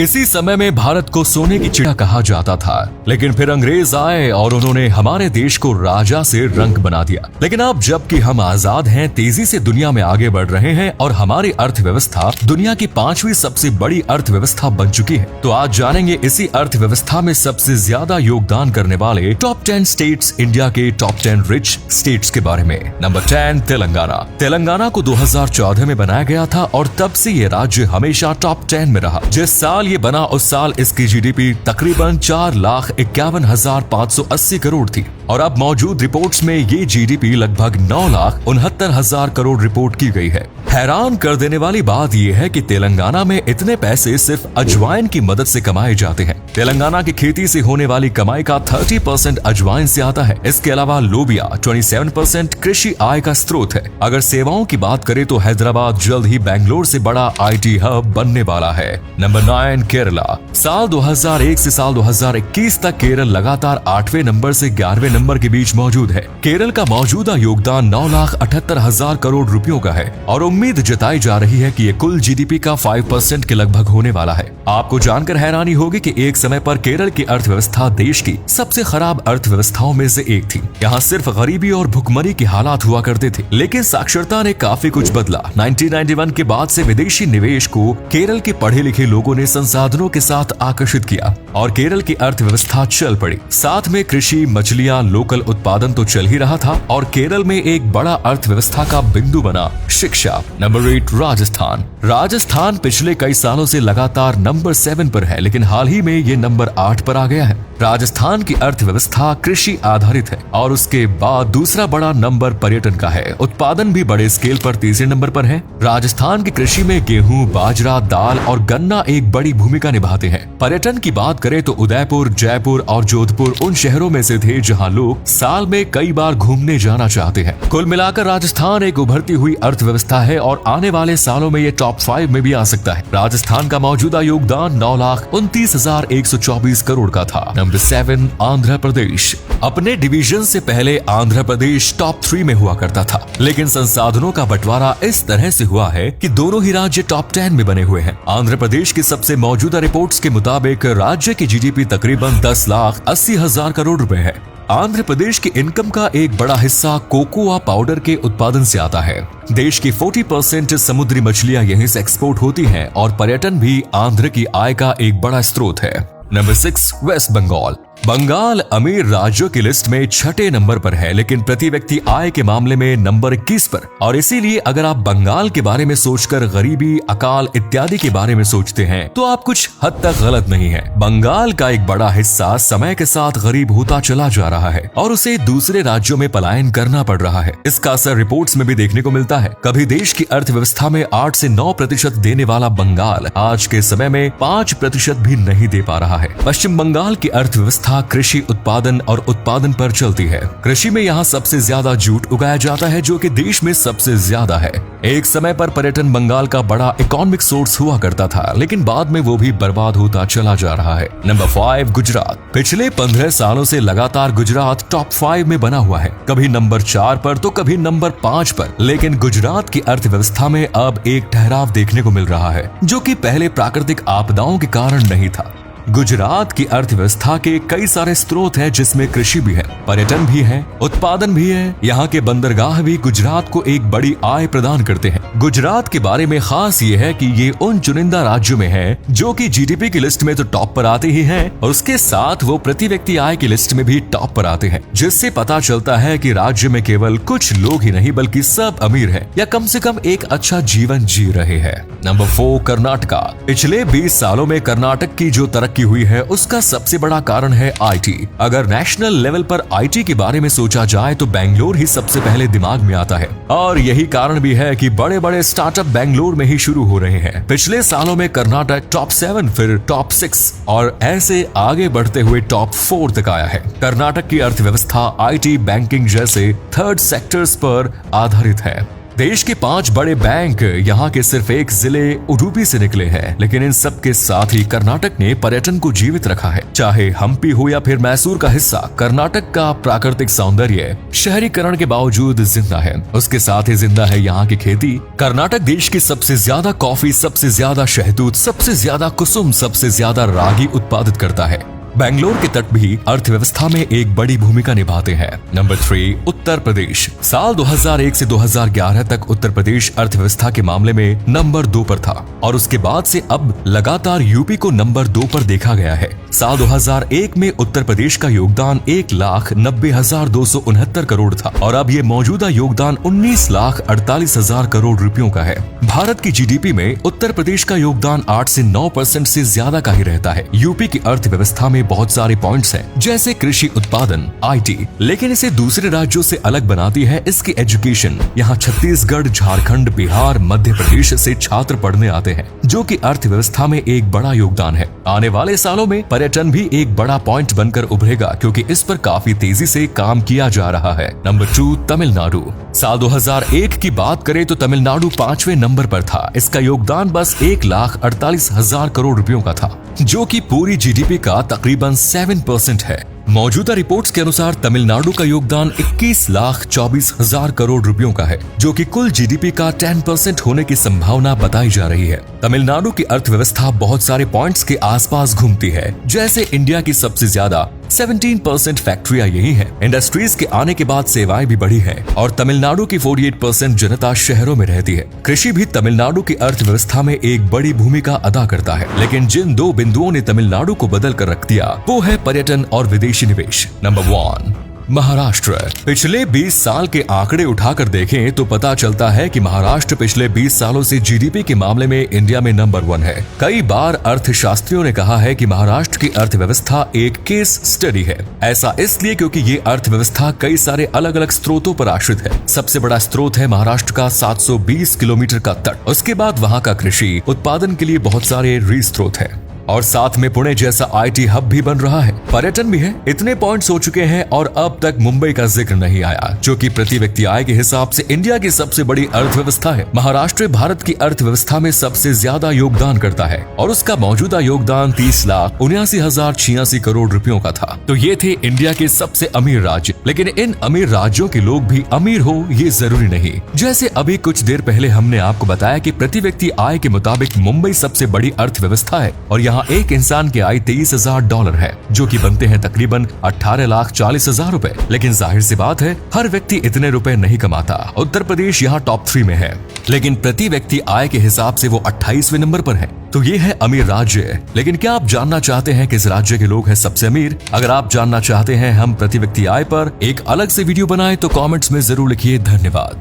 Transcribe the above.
किसी समय में भारत को सोने की चिड़िया कहा जाता था, लेकिन फिर अंग्रेज आए और उन्होंने हमारे देश को राजा से रंक बना दिया। लेकिन अब जबकि हम आजाद हैं, तेजी से दुनिया में आगे बढ़ रहे हैं और हमारी अर्थव्यवस्था दुनिया की 5वीं सबसे बड़ी अर्थव्यवस्था बन चुकी है। तो आज जानेंगे इसी अर्थव्यवस्था में सबसे ज्यादा योगदान करने वाले टॉप 10 स्टेट्स, इंडिया के टॉप 10 रिच स्टेट्स के बारे में। नंबर 10, तेलंगाना। तेलंगाना को 2014 में बनाया गया था और तब से ये राज्य हमेशा टॉप 10 में रहा। जिस साल ये बना उस साल इसकी जीडीपी तकरीबन 4,51,580 करोड़ थी और अब मौजूद रिपोर्ट्स में ये जीडीपी लगभग 9,69,000 करोड़ रिपोर्ट की गई है। हैरान कर देने वाली बात यह है कि तेलंगाना में इतने पैसे सिर्फ अजवाइन की मदद से कमाए जाते हैं। तेलंगाना की खेती से होने वाली कमाई का 30% अजवाइन से आता है। इसके अलावा लोबिया 27% कृषि आय का स्रोत है। अगर सेवाओं की बात करें तो हैदराबाद जल्द ही बेंगलोर से बड़ा आईटी हब बनने वाला है। नंबर 9, केरला। साल 2001 से साल 2021 तक केरल लगातार 8वें नंबर से 11वें नंबर के बीच मौजूद है। केरल का मौजूदा योगदान 9,78,000 करोड़ रुपयों का है और उम्मीद जताई जा रही है कि ये कुल जीडीपी का 5% के लगभग होने वाला है। आपको जानकर हैरानी होगी कि एक समय पर केरल की अर्थव्यवस्था देश की सबसे खराब अर्थव्यवस्थाओं में से एक थी। यहाँ सिर्फ गरीबी और भुखमरी के हालात हुआ करते थे, लेकिन साक्षरता ने काफी कुछ बदला। 1991 के बाद से विदेशी निवेश को केरल के पढ़े लिखे लोगों ने संसाधनों के साथ आकर्षित किया और केरल की अर्थव्यवस्था चल पड़ी। साथ में कृषि, मछलियां, लोकल उत्पादन तो चल ही रहा था और केरल में एक बड़ा अर्थव्यवस्था का बिंदु बना शिक्षा। नंबर 8, राजस्थान। राजस्थान पिछले कई सालों से लगातार नंबर 7 पर है, लेकिन हाल ही में ये नंबर 8 पर आ गया है। राजस्थान की अर्थव्यवस्था कृषि आधारित है और उसके बाद दूसरा बड़ा नंबर पर्यटन का है। उत्पादन भी बड़े स्केल पर तीसरे नंबर पर है। राजस्थान की कृषि में गेहूं, बाजरा, दाल और गन्ना एक बड़ी भूमिका निभाते हैं। पर्यटन की बात करें तो उदयपुर, जयपुर और जोधपुर उन शहरों में से थे जहां लोग साल में कई बार घूमने जाना चाहते हैं। कुल मिलाकर राजस्थान एक उभरती हुई अर्थव्यवस्था है और आने वाले सालों में ये टॉप 5 में भी आ सकता है। राजस्थान का मौजूदा योगदान 9,29,124 करोड़ का था। नंबर 7, आंध्र प्रदेश। अपने डिवीजन से पहले आंध्र प्रदेश टॉप 3 में हुआ करता था, लेकिन संसाधनों का बंटवारा इस तरह से हुआ है कि दोनों ही राज्य टॉप 10 में बने हुए हैं। आंध्र प्रदेश की सबसे मौजूदा रिपोर्ट्स के मुताबिक राज्य की जीडीपी तकरीबन 10,80,000 करोड़ रुपए है। आंध्र प्रदेश की इनकम का एक बड़ा हिस्सा कोकोआ पाउडर के उत्पादन से आता है। देश की 40% समुद्री मछलियां यहीं से एक्सपोर्ट होती हैं और पर्यटन भी आंध्र की आय का एक बड़ा स्रोत है। Number 6, waste Bengal. बंगाल अमीर राज्यों की लिस्ट में 6ठे नंबर पर है, लेकिन प्रति व्यक्ति आय के मामले में नंबर 21 पर। और इसीलिए अगर आप बंगाल के बारे में सोचकर गरीबी, अकाल इत्यादि के बारे में सोचते हैं तो आप कुछ हद तक गलत नहीं है। बंगाल का एक बड़ा हिस्सा समय के साथ गरीब होता चला जा रहा है और उसे दूसरे राज्यों में पलायन करना पड़ रहा है। इसका असर रिपोर्ट्स में भी देखने को मिलता है। कभी देश की अर्थव्यवस्था में 8 से 9% देने वाला बंगाल आज के समय में 5% भी नहीं दे पा रहा है। पश्चिम बंगाल की अर्थव्यवस्था कृषि उत्पादन और उत्पादन पर चलती है। कृषि में यहाँ सबसे ज्यादा जूट उगाया जाता है, जो कि देश में सबसे ज्यादा है। एक समय पर पर्यटन बंगाल का बड़ा इकोनॉमिक सोर्स हुआ करता था, लेकिन बाद में वो भी बर्बाद होता चला जा रहा है। नंबर 5, गुजरात। पिछले 15 सालों से लगातार गुजरात टॉप 5 में बना हुआ है, कभी नंबर 4 पर तो कभी नंबर 5 पर। लेकिन गुजरात की अर्थव्यवस्था में अब एक ठहराव देखने को मिल रहा है, जो कि पहले प्राकृतिक आपदाओं के कारण नहीं था। गुजरात की अर्थव्यवस्था के कई सारे स्रोत हैं, जिसमें कृषि भी है, पर्यटन भी है, उत्पादन भी है। यहाँ के बंदरगाह भी गुजरात को एक बड़ी आय प्रदान करते हैं। गुजरात के बारे में खास ये है कि ये उन चुनिंदा राज्यों में है जो कि जीडीपी की लिस्ट में तो टॉप पर आते ही हैं और उसके साथ वो प्रति व्यक्ति आय की लिस्ट में भी टॉप पर आते हैं, जिससे पता चलता है कि राज्य में केवल कुछ लोग ही नहीं बल्कि सब अमीर हैं या कम से कम एक अच्छा जीवन जी रहे हैं। नंबर 4, कर्नाटका। पिछले 20 सालों में कर्नाटक की जो तरक्की हुई है उसका सबसे बड़ा कारण है आईटी। अगर नेशनल लेवल पर आईटी के बारे में सोचा जाए तो बेंगलोर ही सबसे पहले दिमाग में आता है और यही कारण भी है कि बड़े बड़े स्टार्टअप बेंगलोर में ही शुरू हो रहे हैं। पिछले सालों में कर्नाटक टॉप 7, फिर टॉप 6 और ऐसे आगे बढ़ते हुए टॉप 4 तक आया है। कर्नाटक की अर्थव्यवस्था आईटी, बैंकिंग जैसे थर्ड सेक्टर्स पर आधारित है। देश के 5 बड़े बैंक यहाँ के सिर्फ एक जिले उडुपी से निकले हैं, लेकिन इन सब के साथ ही कर्नाटक ने पर्यटन को जीवित रखा है। चाहे हम्पी हो या फिर मैसूर का हिस्सा, कर्नाटक का प्राकृतिक सौंदर्य शहरीकरण के बावजूद जिंदा है। उसके साथ ही जिंदा है यहाँ की खेती। कर्नाटक देश की सबसे ज्यादा कॉफी, सबसे ज्यादा शहतूत, सबसे ज्यादा कुसुम, सबसे ज्यादा रागी उत्पादित करता है। बेंगलोर के तट भी अर्थव्यवस्था में एक बड़ी भूमिका निभाते हैं। नंबर 3, उत्तर प्रदेश। साल 2001 से 2011 तक उत्तर प्रदेश अर्थव्यवस्था के मामले में नंबर 2 पर था और उसके बाद से अब लगातार यूपी को नंबर 2 पर देखा गया है। साल 2001 में उत्तर प्रदेश का योगदान 1,90,269 करोड़ था और अब ये मौजूदा योगदान 19,48,000 करोड़ रुपयों का है। भारत की जीडीपी में उत्तर प्रदेश का योगदान 8 से 9% से ज्यादा का ही रहता है। यूपी की अर्थव्यवस्था में बहुत सारे पॉइंट्स हैं, जैसे कृषि उत्पादन, आईटी, लेकिन इसे दूसरे राज्यों से अलग बनाती है इसकी एजुकेशन। यहाँ छत्तीसगढ़, झारखंड, बिहार, मध्य प्रदेश से छात्र पढ़ने आते हैं, जो कि अर्थव्यवस्था में एक बड़ा योगदान है। आने वाले सालों में पर्यटन भी एक बड़ा पॉइंट बनकर उभरेगा, क्योंकि इस पर काफी तेजी से काम किया जा रहा है। नंबर 2, तमिलनाडु। साल 2001 की बात करें तो तमिलनाडु 5वें नंबर पर था। इसका योगदान बस 1,48,000 करोड़ रुपयों का था, जो कि पूरी जीडीपी का तकरीबन 7% है। मौजूदा रिपोर्ट्स के अनुसार तमिलनाडु का योगदान 21,24,000 करोड़ रुपयों का है, जो कि कुल जीडीपी का 10% होने की संभावना बताई जा रही है। तमिलनाडु की अर्थव्यवस्था बहुत सारे पॉइंट्स के आसपास घूमती है, जैसे इंडिया की सबसे ज्यादा 17% फैक्ट्रियां यही हैं। इंडस्ट्रीज के आने के बाद सेवाएं भी बढ़ी हैं और तमिलनाडु की 48% जनता शहरों में रहती है। कृषि भी तमिलनाडु की अर्थव्यवस्था में एक बड़ी भूमिका अदा करता है, लेकिन जिन 2 बिंदुओं ने तमिलनाडु को बदल कर रख दिया वो है पर्यटन और विदेशी निवेश। नंबर 1, महाराष्ट्र। पिछले 20 साल के आंकड़े उठाकर देखें तो पता चलता है कि महाराष्ट्र पिछले 20 सालों से जीडीपी के मामले में इंडिया में नंबर 1 है। कई बार अर्थशास्त्रियों ने कहा है कि महाराष्ट्र की अर्थव्यवस्था एक केस स्टडी है। ऐसा इसलिए क्योंकि ये अर्थव्यवस्था कई सारे अलग अलग स्रोतों पर आश्रित है। सबसे बड़ा स्रोत है महाराष्ट्र का 720 किलोमीटर का तट। उसके बाद वहाँ का कृषि उत्पादन के लिए बहुत सारे स्रोत है और साथ में पुणे जैसा आईटी हब भी बन रहा है। पर्यटन भी है। इतने पॉइंट्स हो चुके हैं और अब तक मुंबई का जिक्र नहीं आया, जो कि प्रति व्यक्ति आय के हिसाब से इंडिया की सबसे बड़ी अर्थव्यवस्था है। महाराष्ट्र भारत की अर्थव्यवस्था में सबसे ज्यादा योगदान करता है और उसका मौजूदा योगदान 30,79,086 करोड़ रुपयों का था। तो ये थे इंडिया के सबसे अमीर राज्य, लेकिन इन अमीर राज्यों के लोग भी अमीर हो ये जरूरी नहीं। जैसे अभी कुछ देर पहले हमने आपको बताया कि प्रति व्यक्ति आय के मुताबिक मुंबई सबसे बड़ी अर्थव्यवस्था है और यहाँ एक इंसान की आय $23,000 है, जो कि बनते हैं तकरीबन 18,40,000 रुपए। लेकिन जाहिर सी बात है, हर व्यक्ति इतने रुपए नहीं कमाता। उत्तर प्रदेश यहाँ टॉप 3 में है, लेकिन प्रति व्यक्ति आय के हिसाब से वो 28वें नंबर पर है। तो ये है अमीर राज्य। लेकिन क्या आप जानना चाहते हैं किस राज्य के लोग हैं सबसे अमीर? अगर आप जानना चाहते हैं हम प्रति व्यक्ति आय पर एक अलग से वीडियो बनाएं तो कमेंट्स में जरूर लिखिए। धन्यवाद।